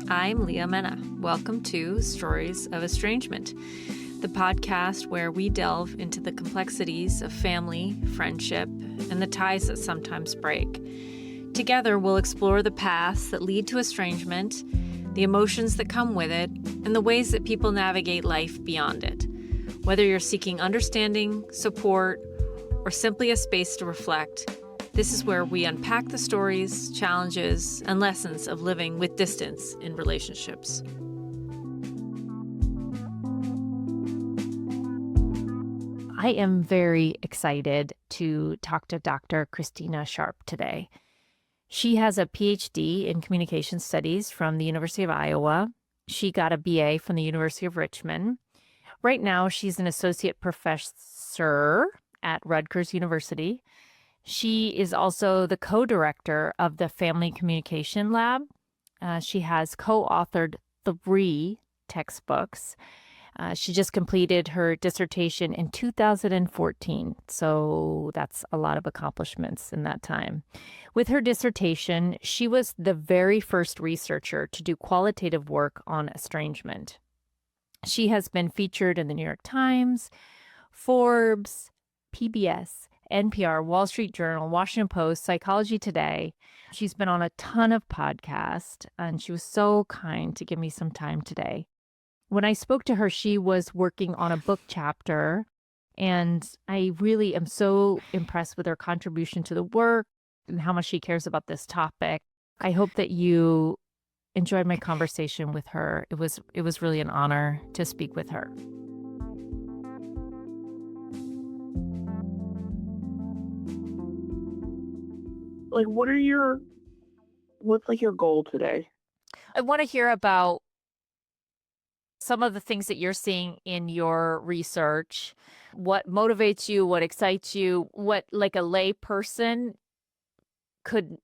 I'm Leah Mena. Welcome to Stories of Estrangement, the podcast where we delve into the complexities of family, friendship, and the ties that sometimes break. Together, we'll explore the paths that lead to estrangement, the emotions that come with it, and the ways that people navigate life beyond it. Whether you're seeking understanding, support, or simply a space to reflect, this is where we unpack the stories, challenges, and lessons of living with distance in relationships. I am very excited to talk to Dr. Kristina Scharp today. She has a PhD in communication studies from the University of Iowa. She got a BA from the University of Richmond. Right now, she's an associate professor at Rutgers University. She is also the co-director of the Family Communication Lab. She has co-authored 3 textbooks. She just completed her dissertation in 2014, so that's a lot of accomplishments in that time. With her dissertation, she was the very first researcher to do qualitative work on estrangement. She has been featured in the New York Times, Forbes, PBS, NPR, Wall Street Journal, Washington Post, Psychology Today. She's been on a ton of podcasts, and she was so kind to give me some time today. When I spoke to her, she was working on a book chapter, and I really am so impressed with her contribution to the work and how much she cares about this topic. I hope that you enjoyed my conversation with her. It was really an honor to speak with her. What's your goal today? I want to hear about some of the things that you're seeing in your research, what motivates you, what excites you, what like a lay person could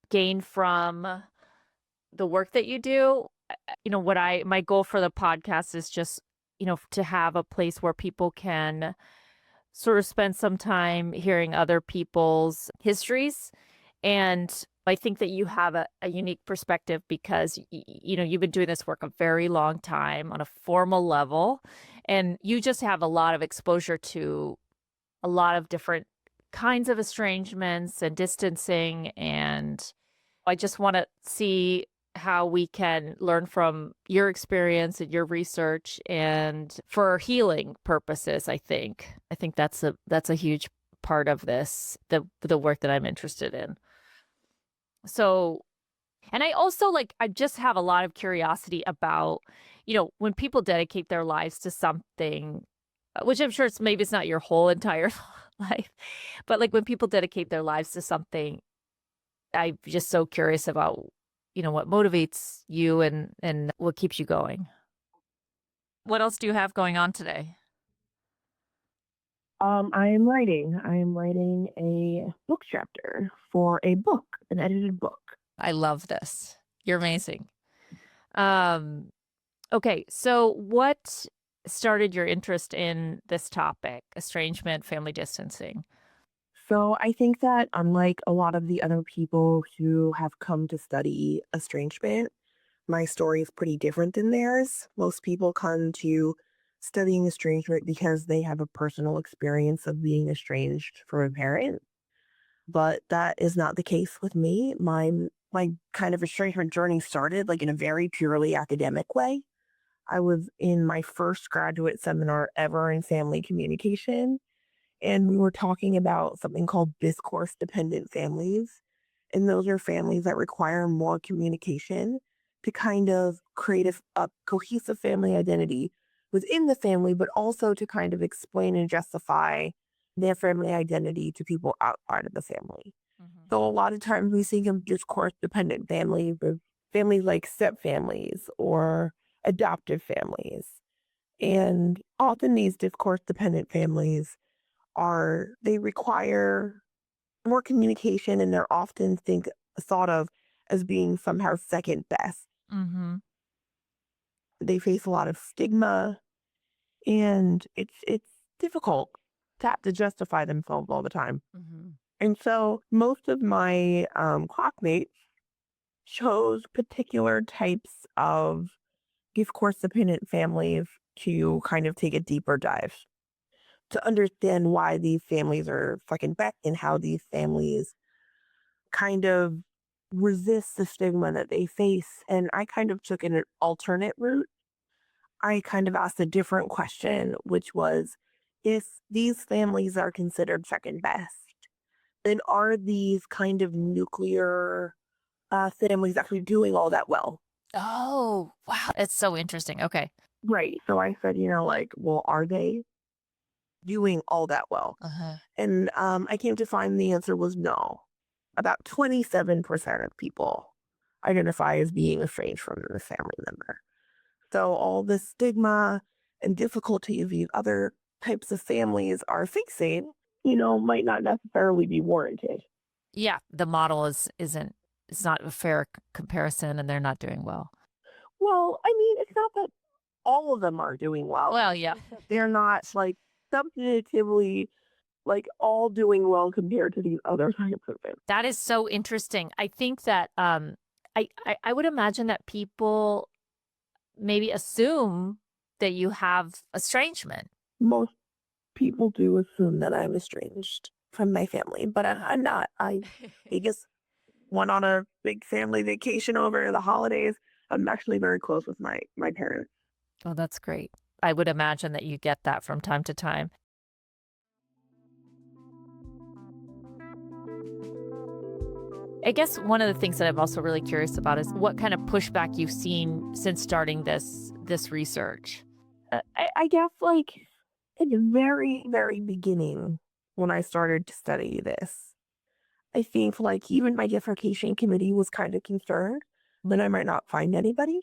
gain from the work that you do. My goal for the podcast is just, to have a place where people can sort of spend some time hearing other people's histories. And I think that you have a unique perspective because, you've been doing this work a very long time on a formal level, and you just have a lot of exposure to a lot of different kinds of estrangements and distancing. And I just want to see how we can learn from your experience and your research, and for healing purposes. I think that's a huge part of this, the work that I'm interested in. So, and I also I just have a lot of curiosity about, when people dedicate their lives to something, which I'm sure maybe it's not your whole entire life, but when people dedicate their lives to something, I'm just so curious about, what motivates you and what keeps you going. What else do you have going on today? I am writing a book chapter for a book, an edited book. I love this. You're amazing. Okay, so what started your interest in this topic, estrangement, family distancing? So I think that unlike a lot of the other people who have come to study estrangement, my story is pretty different than theirs. Most people come to studying estrangement because they have a personal experience of being estranged from a parent. But that is not the case with me. My kind of estrangement journey started in a very purely academic way. I was in my first graduate seminar ever in family communication, and we were talking about something called discourse dependent families. And those are families that require more communication to kind of create a cohesive family identity within the family, but also to kind of explain and justify their family identity to people outside of the family. Mm-hmm. So a lot of times we think of discourse dependent families, or families like step families or adoptive families. And often these discourse dependent families they require more communication, and they're often thought of as being somehow second best. Mm-hmm. They face a lot of stigma, and it's difficult to have to justify themselves all the time. Mm-hmm. And so most of my classmates chose particular types of gift course dependent families to kind of take a deeper dive to understand why these families are fucking back and how these families kind of resist the stigma that they face. And I kind of took an alternate route. I kind of asked a different question, which was if these families are considered second best, then are these kind of nuclear families actually doing all that well? Oh, wow. It's so interesting. Okay. Right. So I said, like, well, are they doing all that well? Uh-huh. And I came to find the answer was no. About 27% of people identify as being estranged from a family member. So all the stigma and difficulty these other types of families are facing, might not necessarily be warranted. Yeah, the model isn't it's not a fair comparison and they're not doing well. Well, I mean, it's not that all of them are doing well. Well, yeah. It's that they're not like substantively like all doing well compared to these other types of things. That is so interesting. I think that I would imagine that people maybe assume that you have estrangement. Most people do assume that I'm estranged from my family, but I'm not. I just went on a big family vacation over the holidays. I'm actually very close with my parents. Oh, that's great. I would imagine that you get that from time to time. I guess one of the things that I'm also really curious about is what kind of pushback you've seen since starting this research. I guess like in the very very beginning when I started to study this, I think like even my dissertation committee was kind of concerned that I might not find anybody,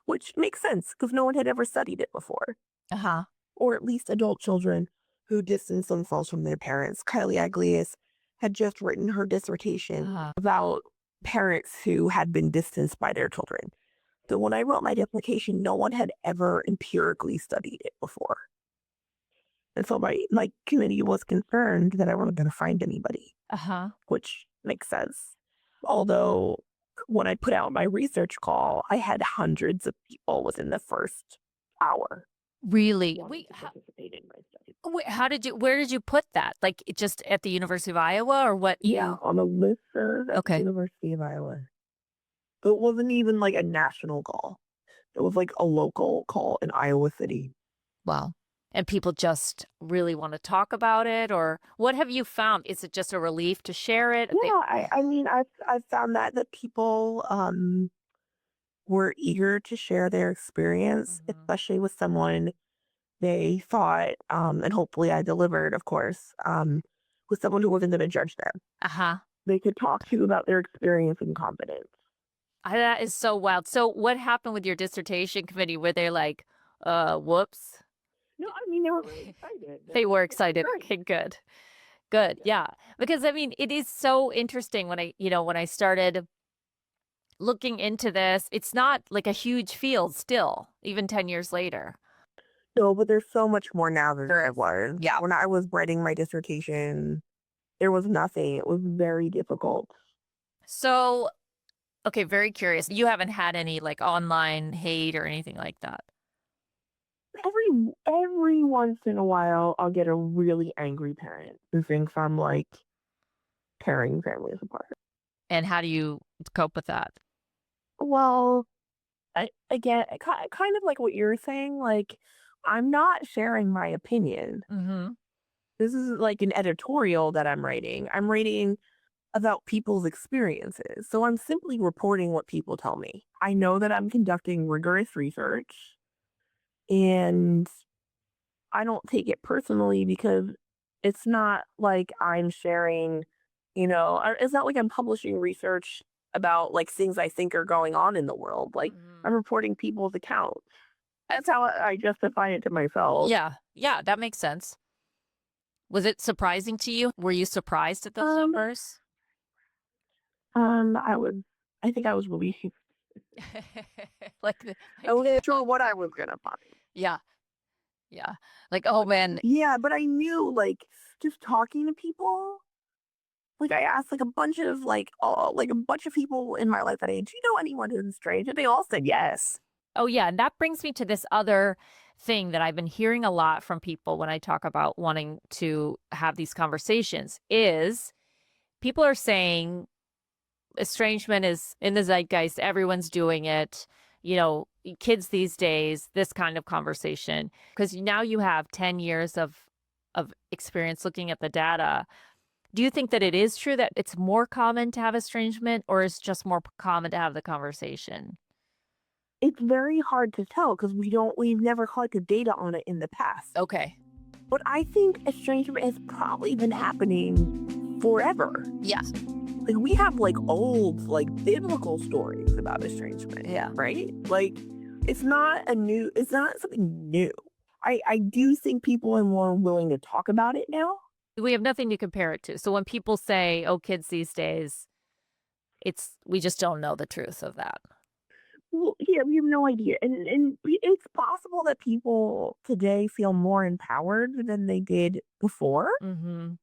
which makes sense because no one had ever studied it before, Uh-huh. or at least adult children who distance themselves from their parents. Kylie Aglias had just written her dissertation Uh-huh. about parents who had been distanced by their children. So when I wrote my dissertation, no one had ever empirically studied it before. And so my committee was concerned that I wasn't going to find anybody, Uh-huh. which makes sense. Although when I put out my research call, I had hundreds of people within the first hour Really? wanting to participate in my study. How did you where did you put that? Like just at the University of Iowa or what Yeah, you on a listserv at the Okay. University of Iowa. It wasn't even like a national call. It was like a local call in Iowa City. Wow. And people just really want to talk about it or what have you found? Is it just a relief to share it? Yeah, I mean I've found that people were eager to share their experience, Mhm. especially with someone they thought, and hopefully I delivered, of course, with someone who wasn't going to judge them. Uh-huh. They could talk to about their experience in confidence. That is so wild. So what happened with your dissertation committee? Were they like, whoops? No, I mean they were really excited. They were It was excited. great. Okay, good. Good. Yeah. Because I mean, it is so interesting when when I started looking into this, it's not like a huge field still, even 10 years later. No, but there's so much more now than there was. Yeah. When I was writing my dissertation, there was nothing. It was very difficult. So, okay, very curious. You haven't had any like online hate or anything like that. Every once in a while, I'll get a really angry parent who thinks I'm like tearing families apart. And how do you cope with that? Well, again, kind of like what you're saying. Like, I'm not sharing my opinion. Mhm. This is like an editorial that I'm writing. I'm writing about people's experiences. So I'm simply reporting what people tell me. I know that I'm conducting rigorous research and I don't take it personally because it's not like I'm sharing, or it's not like I'm publishing research about like things I think are going on in the world. Like Mhm. I'm reporting people's accounts. That's how I justify it to myself. Yeah. Yeah, that makes sense. Was it surprising to you? Were you surprised at those Um, numbers? I was, I think I was relieved. Like I wasn't sure what I was gonna find. yeah. Yeah. Like, oh man. Yeah, but I knew like just talking to people Like I asked like a bunch of a bunch of people in my life that age, do you know anyone who's strange? And they all said yes. Oh, yeah, and that brings me to this other thing that I've been hearing a lot from people when I talk about wanting to have these conversations is people are saying estrangement is in the zeitgeist, everyone's doing it, kids these days, this kind of conversation. Because now you have 10 years of experience looking at the data. Do you think that it is true that it's more common to have estrangement, or is just more common to have the conversation? It's very hard to tell because we've never collected data on it in the past. Okay. But I think estrangement has probably been happening forever. Yeah. Like we have like old, like biblical stories about estrangement. Yeah. Right? Like it's not something new. I do think people are more willing to talk about it now. We have nothing to compare it to. So when people say, "Oh, kids these days," we just don't know the truth of that. Well, yeah, we have no idea. It's possible that people today feel more empowered than they did before. Mhm.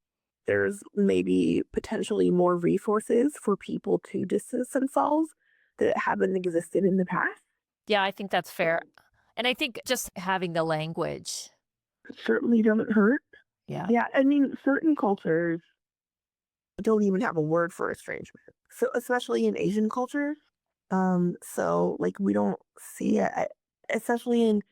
There's maybe potentially more resources for people to distance themselves that haven't existed in the past. Yeah, I think that's fair. And I think just having the language. It certainly doesn't hurt. Yeah. Yeah, I mean, certain cultures don't even have a word for estrangement. So, especially in Asian culture, so like we don't see it, especially in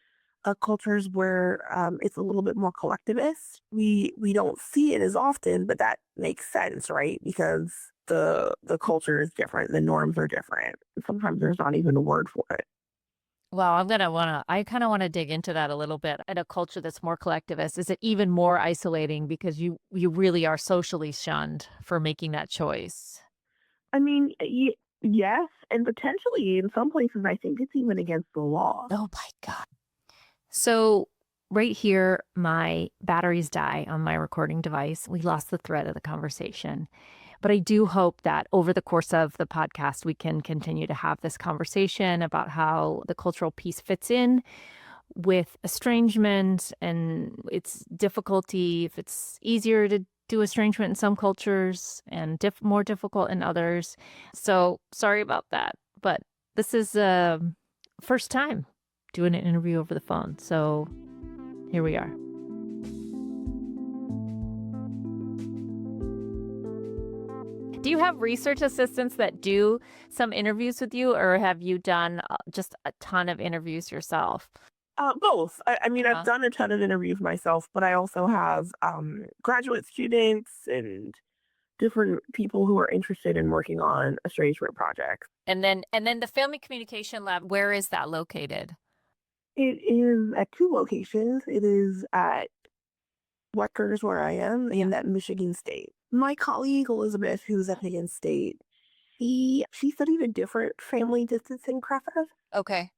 cultures where it's a little bit more collectivist. We don't see it as often, but that makes sense, right? Because the culture is different, the norms are different. Sometimes there's not even a word for it. Wow, I kind of want to dig into that a little bit. In a culture that's more collectivist, is it even more isolating because you really are socially shunned for making that choice? I mean, yes, and potentially in some places, I think it's even against the law. Oh my God. So right here, my batteries die on my recording device. We lost the thread of the conversation. But I do hope that over the course of the podcast, we can continue to have this conversation about how the cultural piece fits in with estrangement and its difficulty, if it's easier to do estrangement in some cultures and more difficult in others. So sorry about that. But this is first time doing an interview over the phone. So here we are. Do you have research assistants that do some interviews with you, or have you done just a ton of interviews yourself? Both. I mean, I've Uh-huh. done a ton of interviews myself, but I also have graduate students and different people who are interested in working on estrangement projects. And then the Family Communication Lab, where is that located? It is at two locations. It is at Rutgers, where I am, Yeah. and at Michigan State. My colleague Elizabeth, who's at Michigan State, she studied a different family distancing process. Okay.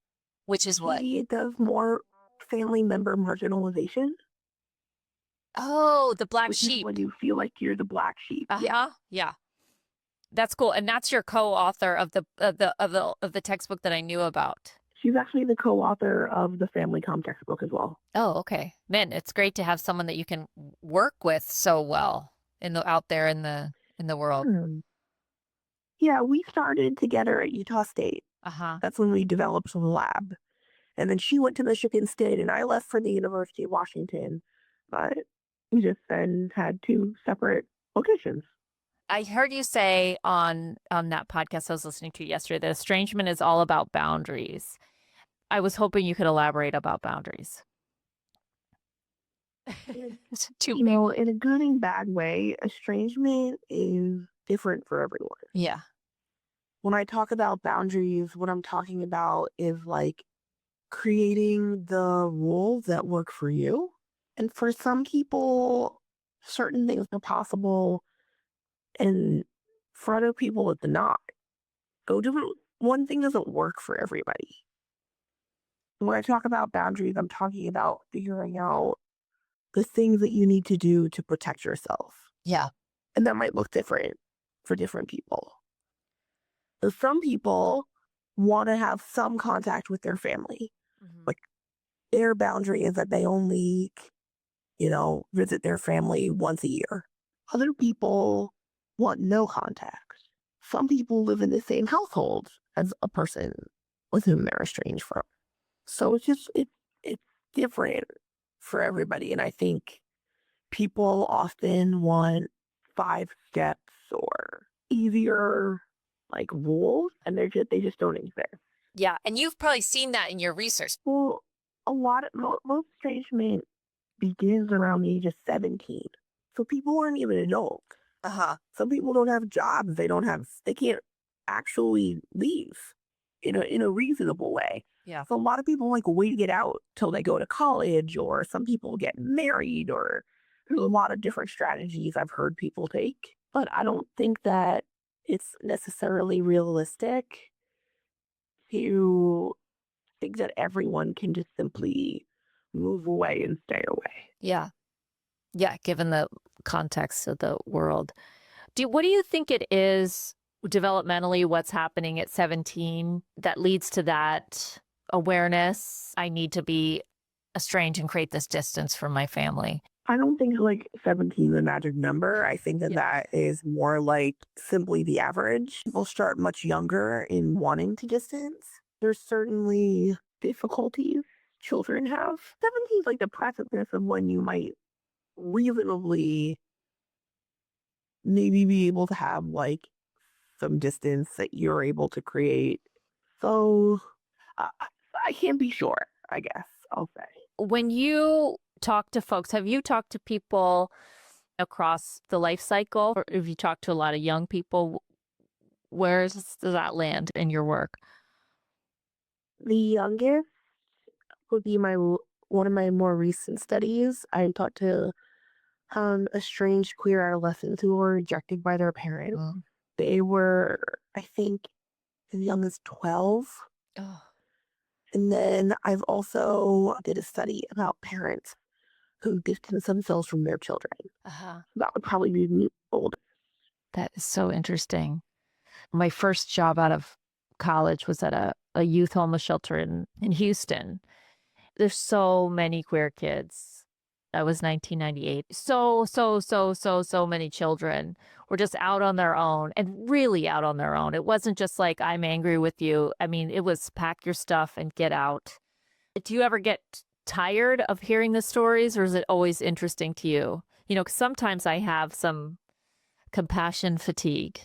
Which is what? She does more family member marginalization, Oh, the black which is sheep. when you feel like you're the black sheep. Yeah. Uh-huh. Yeah. That's cool. And that's your co-author of the textbook that I knew about. She's actually the co-author of the Family Com textbook as well. Oh, okay. Man, it's great to have someone that you can work with so well out there in the world. Hmm. Yeah, we started together at Utah State. Uh-huh. That's when we developed the lab. And then she went to Michigan State and I left for the University of Washington. But we just then had two separate locations. I heard you say on that podcast I was listening to yesterday that estrangement is all about boundaries. I was hoping you could elaborate about boundaries. It's too You big. know, in a good and bad way, estrangement is different for everyone. Yeah. When I talk about boundaries, what I'm talking about is like creating the rules that work for you. And for some people, certain things are possible, and for other people, it's not. So, different, one thing doesn't work for everybody. When I talk about boundaries, I'm talking about figuring out the things that you need to do to protect yourself. Yeah. And that might look different for different people. So some people want to have some contact with their family. Mhm. Like their boundary is that they only, visit their family once a year. Other people want no contact. Some people live in the same household as a person with whom they're estranged from. So it's different for everybody. And I think people often want 5 steps or easier like rules, and they just don't exist. Yeah. And you've probably seen that in your research. Well, a lot of most estrangement begins around the age of 17. So people aren't even adults. Uh-huh. Some people don't have jobs. They can't actually leave in a reasonable way. Yeah. So a lot of people like wait it out till they go to college, or some people get married, or there's a lot of different strategies I've heard people take. But I don't think that it's necessarily realistic to think that everyone can just simply move away and stay away. Yeah. Yeah. Given the context of the world. What do you think it is developmentally what's happening at 17 that leads to that awareness? I need to be estranged and create this distance from my family. I don't think like 17 is a magic number. I think that Yeah. that is more like simply the average. People start much younger in wanting to distance. There's certainly difficulties children have. 17 is like the precipice of when you might reasonably maybe be able to have like some distance that you're able to create. So I can't be sure, I guess I'll say. When you talk to folks, have you talked to people across the life cycle, or have you talked to a lot of young people? Does that land in your work? The youngest would be one of my more recent studies. I talked to estranged queer adolescents who were rejected by their parents. Mm. They were, I think, as young as 12. Oh, And then I've also did a study about parents who distance themselves from their children. uh-huh. That would probably be the old. That is so interesting. My first job out of college was at a youth homeless shelter in Houston. There's so many queer kids. That was 1998. So many children were just out on their own, and really out on their own. It wasn't just like, I'm angry with you. I mean, it was pack your stuff and get out. Do you ever get tired of hearing the stories, or is it always interesting to you? 'Cause sometimes I have some compassion fatigue.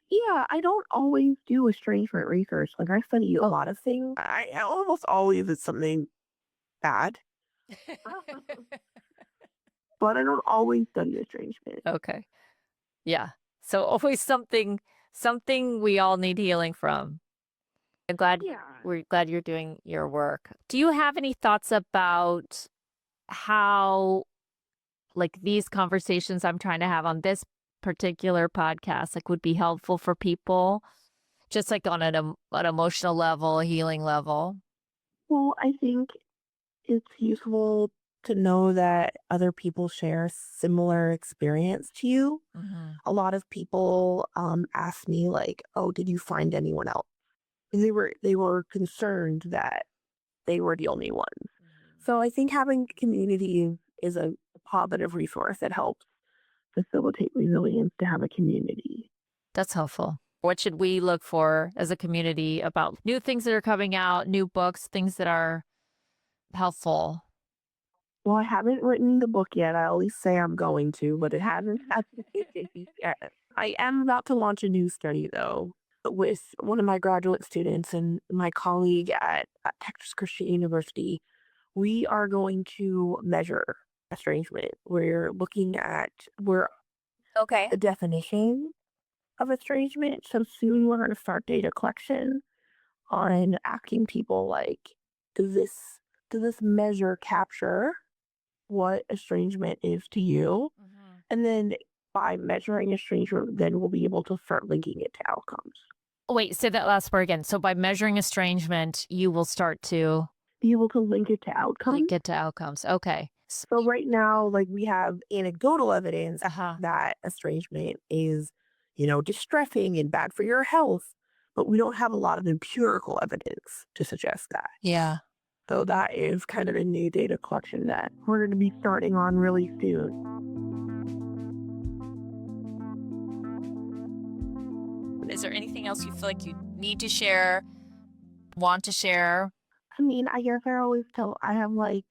Yeah, I don't always do estrangement research. Like I study a lot of things. I almost always it's something bad, but I don't always study estrangement. Okay. Yeah. So always something we all need healing from. Yeah. We're glad you're doing your work. Do you have any thoughts about how, like, these conversations I'm trying to have on this particular podcast, like, would be helpful for people, just like on an emotional level, a healing level? Well, I think it's useful to know that other people share similar experience to you. Hmm. A lot of people ask me like, "Oh, did you find anyone else?" And they were concerned that they were the only one. So I think having community is a positive resource that helps facilitate resilience to have a community. That's helpful. What should we look for as a community about new things that are coming out, new books, things that are helpful? Well, I haven't written the book yet. I always say I'm going to, but it hasn't happened yet. I am about to launch a new study though with one of my graduate students and my colleague at Texas Christian University. We are going to measure estrangement. We're looking at we're Okay. the definition of estrangement. So soon we're going to start data collection on asking people like, does this does this measure capture what estrangement is to you? Mhm. And then by measuring estrangement, then we'll be able to start linking it to outcomes. Wait, say that last word again. So by measuring estrangement, you will start to Be able to link it to outcomes. get to outcomes. Okay. So right now, like we have anecdotal evidence Uh-huh. that estrangement is, distressing and bad for your health, but we don't have a lot of empirical evidence to suggest that. Yeah. So that is kind of a new data collection that we're going to be starting on really soon. Is there anything else you feel like you need to share, want to share? I mean, I guess I always tell I have like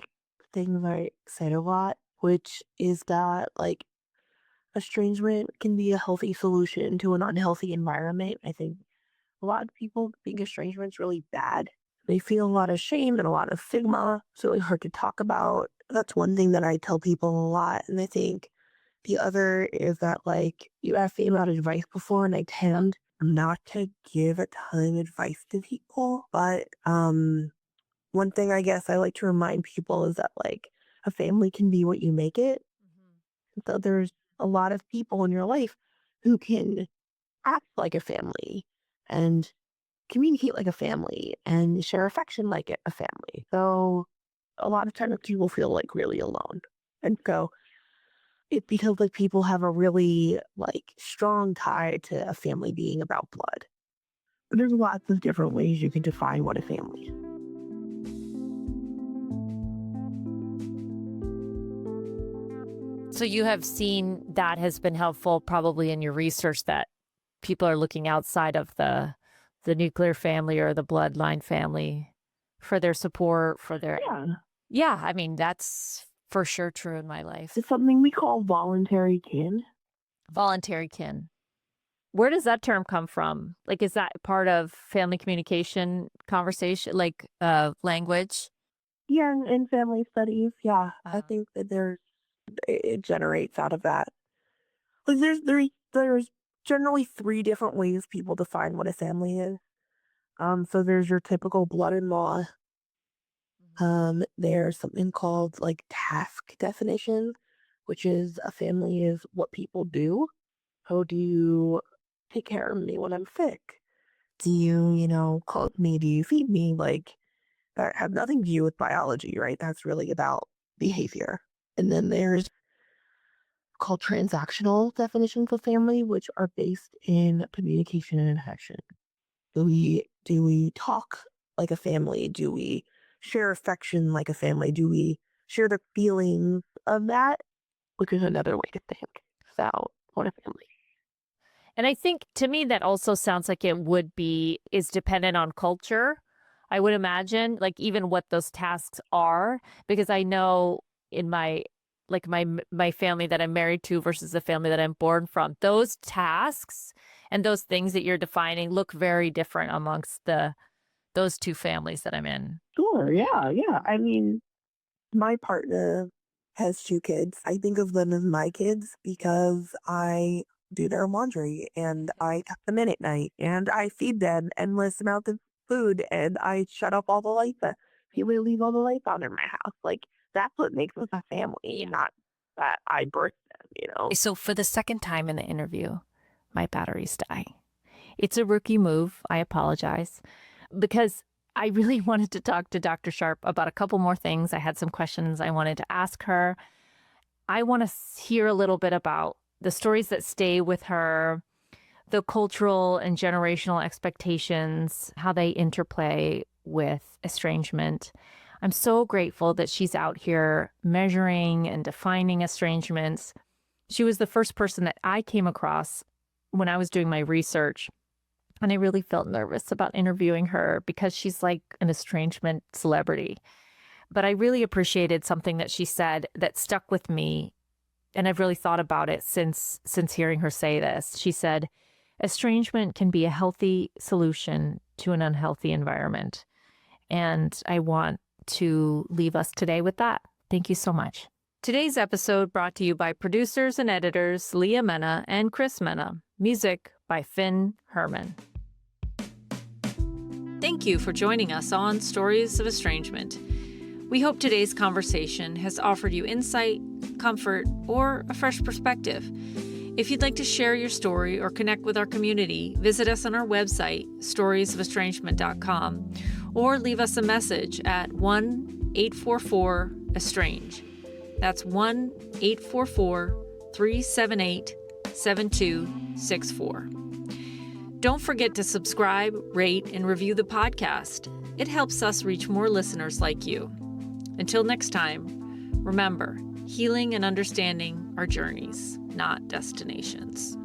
things I say a lot, which is that like estrangement can be a healthy solution to an unhealthy environment. I think a lot of people think estrangement's really bad. They feel a lot of shame and a lot of stigma. It's really hard to talk about. That's one thing that I tell people a lot. And I think the other is that like you asked me about advice before, and I tend not to give a ton of advice to people. But one thing I guess I like to remind people is that like a family can be what you make it. So there's a lot of people in your life who can act like a family and communicate like a family and share affection like a family. So a lot of times people feel like really alone. And so it's because like people have a really like strong tie to a family being about blood. There's lots of different ways you can define what a family is. So you have seen that has been helpful probably in your research, that people are looking outside of the nuclear family or the bloodline family for their support, for their Yeah. Yeah, I mean, that's for sure true in my life. It's something we call voluntary kin. Voluntary kin. Where does that term come from? Like, is that part of family communication conversation, like language? Yeah, in family studies, yeah. I Uh, think that it generates out of that. Like there's generally three different ways people define what a family is. So there's your typical blood-in-law. There's something called like task definition, which is a family is what people do. How do you take care of me when I'm sick? Do you, clothe me? Do you feed me? Like that have nothing to do with biology, right? That's really about behavior. And then there's called transactional definitions of family, which are based in communication and affection. Do we talk like a family? Do we share affection like a family? Do we share the feelings of that? Which is another way to think about what a family. and I think to me that also sounds like it is dependent on culture. I would imagine, like even what those tasks are, because I know in my family that I'm married to versus the family that I'm born from, those tasks and those things that you're defining look very different amongst those two families that I'm in. Sure, yeah, yeah. I mean, my partner has two kids. I think of them as my kids because I do their laundry and I tuck them in at night and I feed them endless amounts of food and I shut off all the lights. People leave all the lights on in my house. Like that's what makes us a family, Yeah. not that I birthed them. So for the second time in the interview, my batteries die. It's a rookie move. I apologize because I really wanted to talk to Dr. Scharp about a couple more things. I had some questions I wanted to ask her. I want to hear a little bit about the stories that stay with her, the cultural and generational expectations, how they interplay with estrangement. I'm so grateful that she's out here measuring and defining estrangements. She was the first person that I came across when I was doing my research. And I really felt nervous about interviewing her because she's like an estrangement celebrity. But I really appreciated something that she said that stuck with me. And I've really thought about it since hearing her say this. She said, estrangement can be a healthy solution to an unhealthy environment. And I want to leave us today with that. Thank you so much. Today's episode brought to you by producers and editors Leah Mena and Chris Mena. Music by Finn Herman. Thank you for joining us on Stories of Estrangement. We hope today's conversation has offered you insight, comfort, or a fresh perspective. If you'd like to share your story or connect with our community, visit us on our website, storiesofestrangement.com, or leave us a message at 1-844-ESTRANGE. That's 1-844-378-7264. Don't forget to subscribe, rate, and review the podcast. It helps us reach more listeners like you. Until next time, remember, healing and understanding are journeys, not destinations.